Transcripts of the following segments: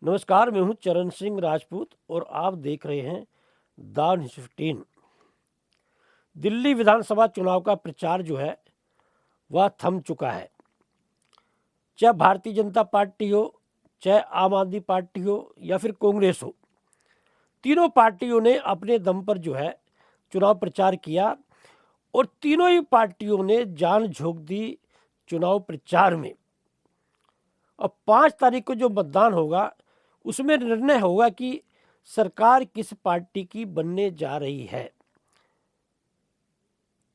नमस्कार, मैं हूं चरण सिंह राजपूत और आप देख रहे हैं द न्यूज़ 15। दिल्ली विधानसभा चुनाव का प्रचार जो है वह थम चुका है। चाहे भारतीय जनता पार्टी हो, चाहे आम आदमी पार्टी हो या फिर कांग्रेस हो, तीनों पार्टियों ने अपने दम पर जो है चुनाव प्रचार किया और तीनों ही पार्टियों ने जान झोंक दी चुनाव प्रचार में। अब 5 तारीख को जो मतदान होगा उसमें निर्णय होगा कि सरकार किस पार्टी की बनने जा रही है।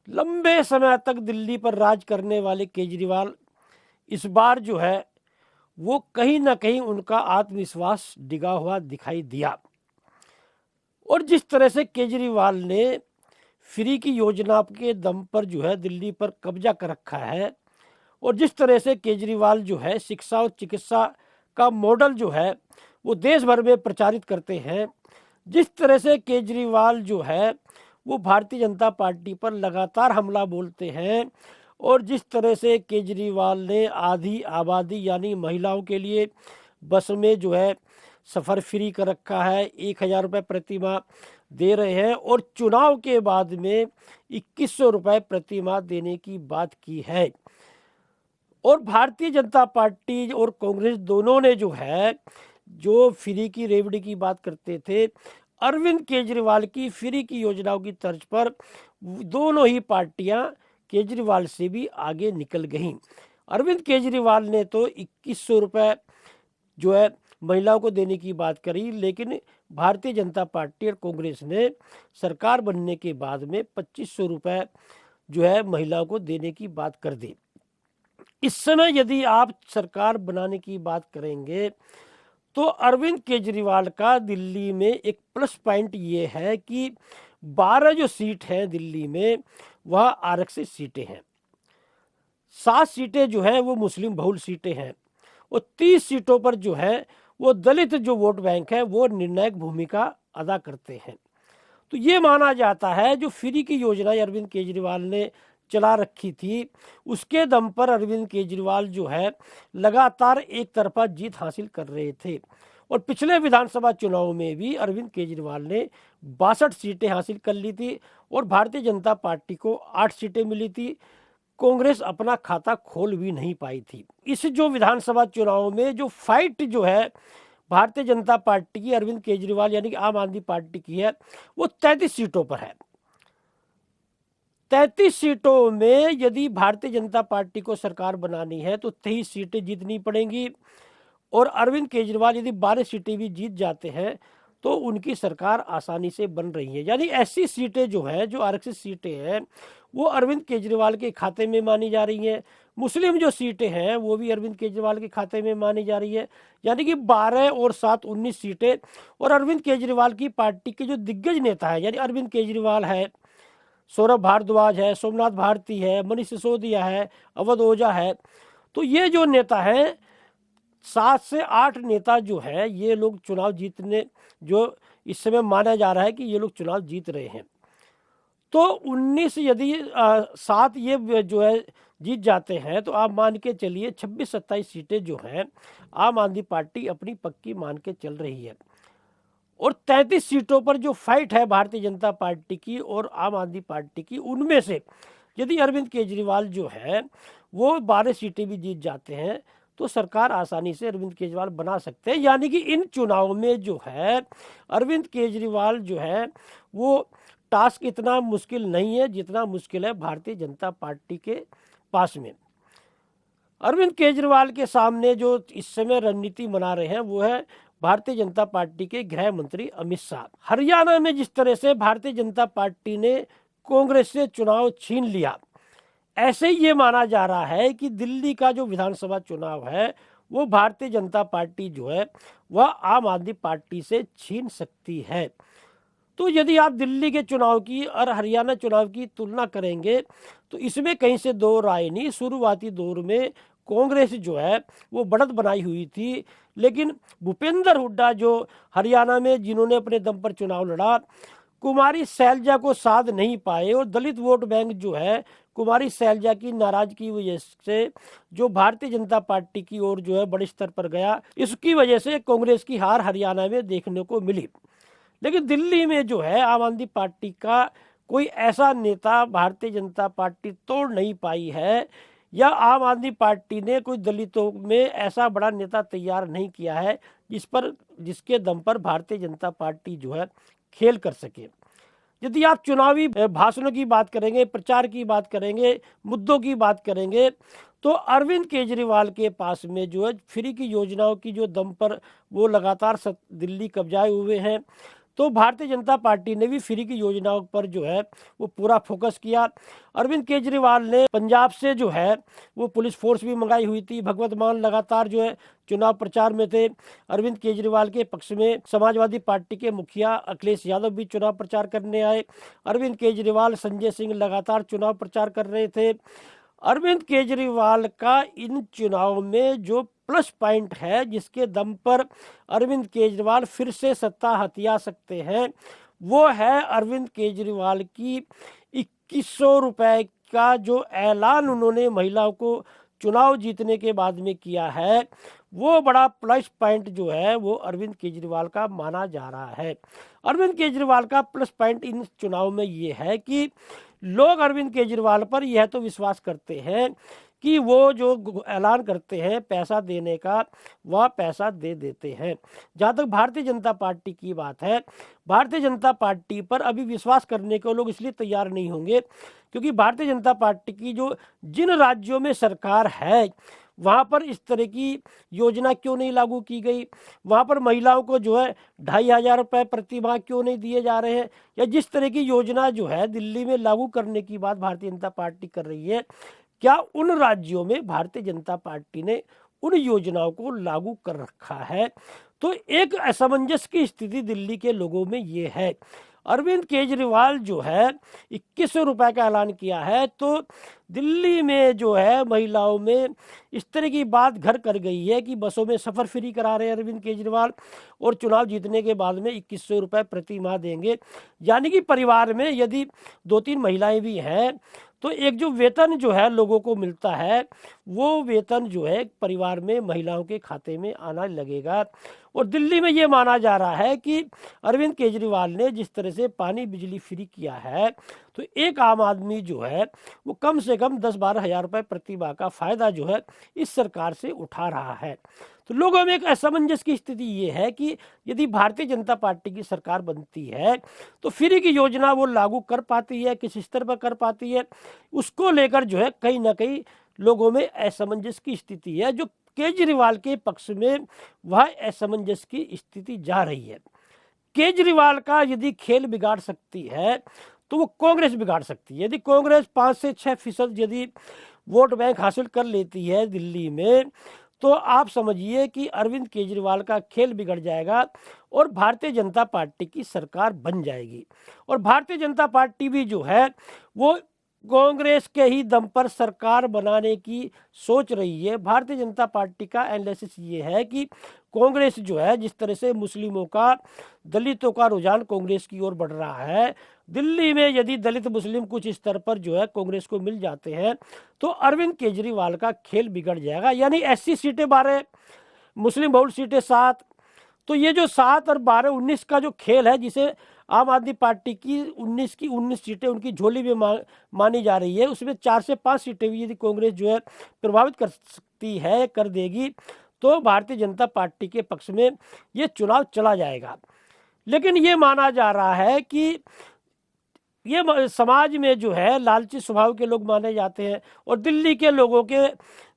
लंबे समय तक दिल्ली पर राज करने वाले केजरीवाल इस बार जो है वो कहीं ना कहीं उनका आत्मविश्वास डिगा हुआ दिखाई दिया। और जिस तरह से केजरीवाल ने फ्री की योजना के दम पर जो है दिल्ली पर कब्जा कर रखा है और जिस तरह से केजरीवाल जो है शिक्षा और चिकित्सा का मॉडल जो है वो देश भर में प्रचारित करते हैं, जिस तरह से केजरीवाल जो है वो भारतीय जनता पार्टी पर लगातार हमला बोलते हैं और जिस तरह से केजरीवाल ने आधी आबादी यानी महिलाओं के लिए बस में जो है सफ़र फ्री कर रखा है, 1,000 रुपये प्रति माह दे रहे हैं और चुनाव के बाद में 2,100 रुपये प्रति माह देने की बात की है। और भारतीय जनता पार्टी और कांग्रेस दोनों ने जो है जो फ्री की रेवड़ी की बात करते थे, अरविंद केजरीवाल की फ्री की योजनाओं की तर्ज पर दोनों ही पार्टियां केजरीवाल से भी आगे निकल गईं। अरविंद केजरीवाल ने तो 2,100 रुपये जो है महिलाओं को देने की बात करी, लेकिन भारतीय जनता पार्टी और कांग्रेस ने सरकार बनने के बाद में 2,500 रुपये जो है महिलाओं को देने की बात कर दी। इस समय यदि आप सरकार बनाने की बात करेंगे तो अरविंद केजरीवाल का दिल्ली में एक प्लस पॉइंट ये है कि 12 जो सीट हैं दिल्ली में वह आरक्षित सीटें हैं, 7 सीटें जो है वो मुस्लिम बहुल सीटें हैं और 30 सीटों पर जो है वो दलित जो वोट बैंक है वो निर्णायक भूमिका अदा करते हैं। तो ये माना जाता है जो फ्री की योजना अरविंद केजरीवाल ने चला रखी थी उसके दम पर अरविंद केजरीवाल जो है लगातार एक तरफा जीत हासिल कर रहे थे और पिछले विधानसभा चुनाव में भी अरविंद केजरीवाल ने 62 सीटें हासिल कर ली थी और भारतीय जनता पार्टी को 8 सीटें मिली थी। कांग्रेस अपना खाता खोल भी नहीं पाई थी। इस जो विधानसभा चुनाव में जो फाइट जो है भारतीय जनता पार्टी की अरविंद केजरीवाल यानी कि आम आदमी पार्टी की है वो 33 सीटों पर है। 33 सीटों में यदि भारतीय जनता पार्टी को सरकार बनानी है तो 23 सीटें जीतनी पड़ेंगी और अरविंद केजरीवाल यदि 12 सीटें भी जीत जाते हैं तो उनकी सरकार आसानी से बन रही है। यानी ऐसी सीटें जो है जो आरक्षित सीटें हैं वो अरविंद केजरीवाल के खाते में मानी जा रही हैं। मुस्लिम जो सीटें हैं वो भी अरविंद केजरीवाल के खाते में मानी जा रही है। यानी कि 12 और 7 19 सीटें और अरविंद केजरीवाल की पार्टी के जो दिग्गज नेता है यानी अरविंद केजरीवाल है, सौरभ भारद्वाज है, सोमनाथ भारती है, मनीष सिसोदिया है, अवध ओझा है, तो ये जो नेता हैं 7 से 8 नेता जो है ये लोग चुनाव जीतने जो इस समय माना जा रहा है कि ये लोग चुनाव जीत रहे हैं। तो 19 यदि 7 ये जो है जीत जाते हैं तो आप मान के चलिए 26-27 सीटें जो हैं आम आदमी पार्टी अपनी पक्की मान के चल रही है और 33 सीटों पर जो फाइट है भारतीय जनता पार्टी की और आम आदमी पार्टी की, उनमें से यदि अरविंद केजरीवाल जो है वो 12 सीटें भी जीत जाते हैं तो सरकार आसानी से अरविंद केजरीवाल बना सकते हैं। यानी कि इन चुनाव में जो है अरविंद केजरीवाल जो है वो टास्क इतना मुश्किल नहीं है जितना मुश्किल है भारतीय जनता पार्टी के पास में। अरविंद केजरीवाल के सामने जो इस समय रणनीति बना रहे हैं वो है भारतीय जनता पार्टी के गृह मंत्री अमित शाह। हरियाणा में जिस तरह से भारतीय जनता पार्टी ने कांग्रेस से चुनाव छीन लिया, ऐसे ही ये माना जा रहा है कि दिल्ली का जो विधानसभा चुनाव है वो भारतीय जनता पार्टी जो है वह आम आदमी पार्टी से छीन सकती है। तो यदि आप दिल्ली के चुनाव की और हरियाणा चुनाव की तुलना करेंगे तो इसमें कहीं से दो राय नहीं। शुरुआती दौर में कांग्रेस जो है वो बढ़त बनाई हुई थी, लेकिन भूपेंद्र हुड्डा जो हरियाणा में जिन्होंने अपने दम पर चुनाव लड़ा, कुमारी शैलजा को साध नहीं पाए और दलित वोट बैंक जो है कुमारी शैलजा की नाराजगी की वजह से जो भारतीय जनता पार्टी की ओर जो है बड़े स्तर पर गया, इसकी वजह से कांग्रेस की हार हरियाणा में देखने को मिली। लेकिन दिल्ली में जो है आम आदमी पार्टी का कोई ऐसा नेता भारतीय जनता पार्टी तोड़ नहीं पाई है, या आम आदमी पार्टी ने कोई दलितों में ऐसा बड़ा नेता तैयार नहीं किया है जिसके दम पर भारतीय जनता पार्टी जो है खेल कर सके। यदि आप चुनावी भाषणों की बात करेंगे, प्रचार की बात करेंगे, मुद्दों की बात करेंगे, तो अरविंद केजरीवाल के पास में जो है फ्री की योजनाओं की जो दम पर वो लगातार दिल्ली कब्जाए हुए हैं, तो भारतीय जनता पार्टी ने भी फ्री की योजनाओं पर जो है वो पूरा फोकस किया। अरविंद केजरीवाल ने पंजाब से जो है वो पुलिस फोर्स भी मंगाई हुई थी। भगवत मान लगातार जो है चुनाव प्रचार में थे। अरविंद केजरीवाल के पक्ष में समाजवादी पार्टी के मुखिया अखिलेश यादव भी चुनाव प्रचार करने आए। अरविंद केजरीवाल, संजय सिंह लगातार चुनाव प्रचार कर रहे थे। अरविंद केजरीवाल का इन चुनाव में जो प्लस पॉइंट है, जिसके दम पर अरविंद केजरीवाल फिर से सत्ता हथिया सकते हैं, वो है अरविंद केजरीवाल की 2100 रुपए का जो ऐलान उन्होंने महिलाओं को चुनाव जीतने के बाद में किया है। वो बड़ा प्लस पॉइंट जो है वो अरविंद केजरीवाल का माना जा रहा है। अरविंद केजरीवाल का प्लस पॉइंट इन चुनाव में ये है कि लोग अरविंद केजरीवाल पर यह तो विश्वास करते हैं कि वो जो ऐलान करते हैं पैसा देने का, वह पैसा दे देते हैं। जहाँ तक भारतीय जनता पार्टी की बात है, भारतीय जनता पार्टी पर अभी विश्वास करने को लोग इसलिए तैयार नहीं होंगे क्योंकि भारतीय जनता पार्टी की जो जिन राज्यों में सरकार है वहाँ पर इस तरह की योजना क्यों नहीं लागू की गई, वहाँ पर महिलाओं को जो है 2500 रुपये प्रति माह क्यों नहीं दिए जा रहे हैं, या जिस तरह की योजना जो है दिल्ली में लागू करने की बात भारतीय जनता पार्टी कर रही है, क्या उन राज्यों में भारतीय जनता पार्टी ने उन योजनाओं को लागू कर रखा है। तो एक असमंजस की स्थिति दिल्ली के लोगों में ये है। अरविंद केजरीवाल जो है 2100 रुपए का ऐलान किया है, तो दिल्ली में जो है महिलाओं में इस तरह की बात घर कर गई है कि बसों में सफ़र फ्री करा रहे हैं अरविंद केजरीवाल, और चुनाव जीतने के बाद में 2100 रुपये प्रति माह देंगे। यानी कि परिवार में यदि 2-3 महिलाएं भी हैं तो एक जो वेतन जो है लोगों को मिलता है, वो वेतन जो है परिवार में महिलाओं के खाते में आना लगेगा। और दिल्ली में ये माना जा रहा है कि अरविंद केजरीवाल ने जिस तरह से पानी बिजली फ्री किया है, तो एक आम आदमी जो है वो कम से कम 10-12 हज़ार रुपये प्रति माह का फायदा जो है इस सरकार से उठा रहा है। तो लोगों में एक असमंजस की स्थिति ये है कि यदि भारतीय जनता पार्टी की सरकार बनती है तो फ्री की योजना वो लागू कर पाती है, किस स्तर पर कर पाती है, उसको लेकर जो है कहीं ना कहीं लोगों में असमंजस की स्थिति है। जो केजरीवाल के पक्ष में वह असमंजस की स्थिति जा रही है। केजरीवाल का यदि खेल बिगाड़ सकती है तो वो कांग्रेस बिगाड़ सकती है। यदि कांग्रेस 5 से 6% यदि वोट बैंक हासिल कर लेती है दिल्ली में, तो आप समझिए कि अरविंद केजरीवाल का खेल बिगड़ जाएगा और भारतीय जनता पार्टी की सरकार बन जाएगी। और भारतीय जनता पार्टी भी जो है वो कांग्रेस के ही दम पर सरकार बनाने की सोच रही है। भारतीय जनता पार्टी का एनालिसिस ये है कि कांग्रेस जो है जिस तरह से मुस्लिमों का, दलितों का रुझान कांग्रेस की ओर बढ़ रहा है, दिल्ली में यदि दलित मुस्लिम कुछ स्तर पर जो है कांग्रेस को मिल जाते हैं तो अरविंद केजरीवाल का खेल बिगड़ जाएगा। यानी 80 सीटें 12, मुस्लिम बहुल सीटें 7, तो ये जो 7 और 12, 19 का जो खेल है, जिसे आम आदमी पार्टी की 19 की 19 सीटें उनकी झोली में मानी जा रही है, उसमें 4 से 5 सीटें भी यदि कांग्रेस जो है प्रभावित कर सकती है, कर देगी, तो भारतीय जनता पार्टी के पक्ष में ये चुनाव चला जाएगा। लेकिन ये माना जा रहा है कि ये समाज में जो है लालची स्वभाव के लोग माने जाते हैं और दिल्ली के लोगों के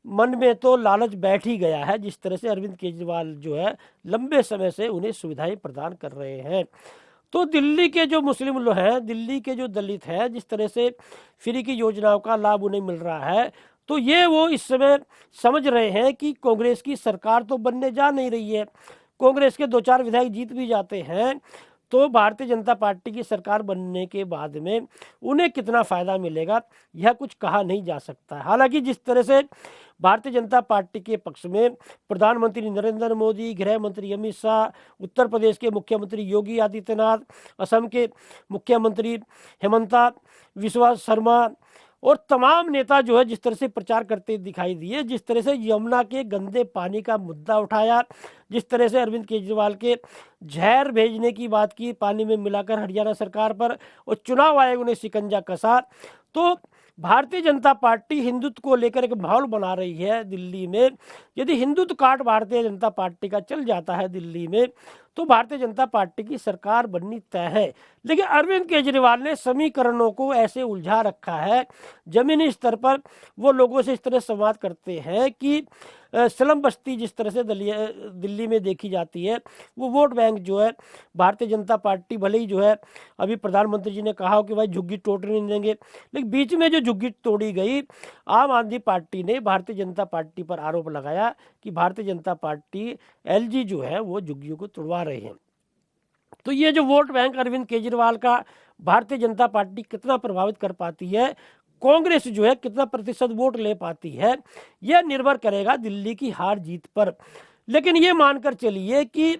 मन में तो लालच बैठ ही गया है, जिस तरह से अरविंद केजरीवाल जो है लंबे समय से उन्हें सुविधाएं प्रदान कर रहे हैं। तो दिल्ली के जो मुस्लिम लोग हैं, दिल्ली के जो दलित हैं, जिस तरह से फ्री की योजनाओं का लाभ उन्हें मिल रहा है, तो ये वो इस समय समझ रहे हैं कि कांग्रेस की सरकार तो बनने जा नहीं रही है। कांग्रेस के 2-4 विधायक जीत भी जाते हैं तो भारतीय जनता पार्टी की सरकार बनने के बाद में उन्हें कितना फायदा मिलेगा यह कुछ कहा नहीं जा सकता। हालांकि जिस तरह से भारतीय जनता पार्टी के पक्ष में प्रधानमंत्री नरेंद्र मोदी, गृह मंत्री अमित शाह, उत्तर प्रदेश के मुख्यमंत्री योगी आदित्यनाथ, असम के मुख्यमंत्री हेमंता बिस्वा शर्मा और तमाम नेता जो है जिस तरह से प्रचार करते दिखाई दिए, जिस तरह से यमुना के गंदे पानी का मुद्दा उठाया, जिस तरह से अरविंद केजरीवाल के जहर भेजने की बात की पानी में मिलाकर हरियाणा सरकार पर और चुनाव आयोग ने शिकंजा कसा, तो भारतीय जनता पार्टी हिंदुत्व को लेकर एक माहौल बना रही है दिल्ली में। यदि हिंदुत्व काट भारतीय जनता पार्टी का चल जाता है दिल्ली में तो भारतीय जनता पार्टी की सरकार बननी तय है। लेकिन अरविंद केजरीवाल ने समीकरणों को ऐसे उलझा रखा है, जमीनी स्तर पर वो लोगों से इस तरह संवाद करते हैं कि स्लम बस्ती जिस तरह से दिल्ली में देखी जाती है, वो वोट बैंक जो है भारतीय जनता पार्टी भले ही जो है अभी प्रधानमंत्री जी ने कहा कि भाई झुग्गी तोड़ने नहीं देंगे, लेकिन बीच में जो झुग्गी तोड़ी गई, आम आदमी पार्टी ने भारतीय जनता पार्टी पर आरोप लगाया कि भारतीय जनता पार्टी एलजी जो है वो झुग्गियों को तोड़वा रहे हैं। तो ये जो वोट बैंक अरविंद केजरीवाल का भारतीय जनता पार्टी कितना प्रभावित कर पाती है, कांग्रेस जो है कितना प्रतिशत वोट ले पाती है, यह निर्भर करेगा दिल्ली की हार जीत पर। लेकिन ये मानकर चलिए कि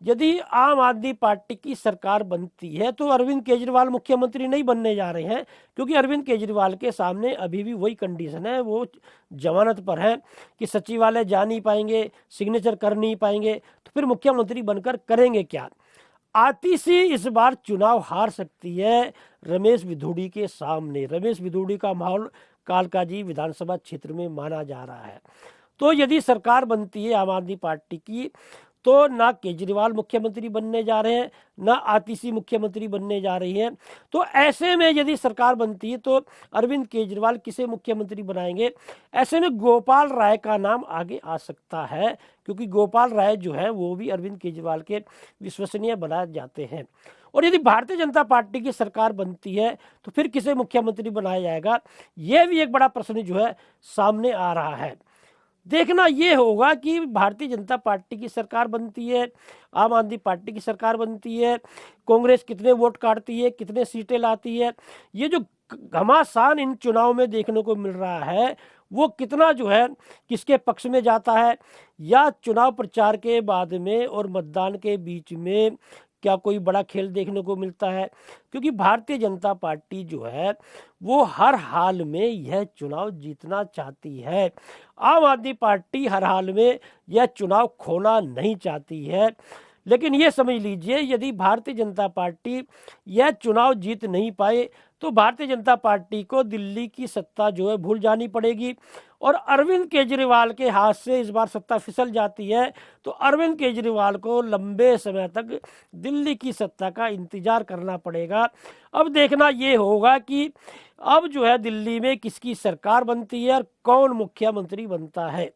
यदि आम आदमी पार्टी की सरकार बनती है तो अरविंद केजरीवाल मुख्यमंत्री नहीं बनने जा रहे हैं, क्योंकि अरविंद केजरीवाल के सामने अभी भी वही कंडीशन है, वो जमानत पर है कि सचिवालय जा नहीं पाएंगे, सिग्नेचर कर नहीं पाएंगे, तो फिर मुख्यमंत्री बनकर करेंगे क्या। आतिशी इस बार चुनाव हार सकती है रमेश बिधूड़ी के सामने। रमेश बिधूड़ी का माहौल कालकाजी विधानसभा क्षेत्र में माना जा रहा है। तो यदि सरकार बनती है आम आदमी पार्टी की तो ना केजरीवाल मुख्यमंत्री बनने जा रहे हैं, ना आतिशी मुख्यमंत्री बनने जा रही है। तो ऐसे में यदि सरकार बनती है तो अरविंद केजरीवाल किसे मुख्यमंत्री बनाएंगे? ऐसे में गोपाल राय का नाम आगे आ सकता है, क्योंकि गोपाल राय जो है वो भी अरविंद केजरीवाल के विश्वसनीय बनाए जाते हैं। और यदि भारतीय जनता पार्टी की सरकार बनती है तो फिर किसे मुख्यमंत्री बनाया जाएगा, यह भी एक बड़ा प्रश्न जो है सामने आ रहा है। देखना ये होगा कि भारतीय जनता पार्टी की सरकार बनती है, आम आदमी पार्टी की सरकार बनती है, कांग्रेस कितने वोट काटती है, कितने सीटें लाती है। ये जो घमासान इन चुनाव में देखने को मिल रहा है वो कितना जो है किसके पक्ष में जाता है, या चुनाव प्रचार के बाद में और मतदान के बीच में क्या कोई बड़ा खेल देखने को मिलता है। क्योंकि भारतीय जनता पार्टी जो है वो हर हाल में यह चुनाव जीतना चाहती है। आम आदमी पार्टी हर हाल में यह चुनाव खोना नहीं चाहती है। लेकिन ये समझ लीजिए यदि भारतीय जनता पार्टी यह चुनाव जीत नहीं पाए तो भारतीय जनता पार्टी को दिल्ली की सत्ता जो है भूल जानी पड़ेगी, और अरविंद केजरीवाल के हाथ से इस बार सत्ता फिसल जाती है तो अरविंद केजरीवाल को लंबे समय तक दिल्ली की सत्ता का इंतजार करना पड़ेगा। अब देखना ये होगा कि अब जो है दिल्ली में किसकी सरकार बनती है और कौन मुख्यमंत्री बनता है।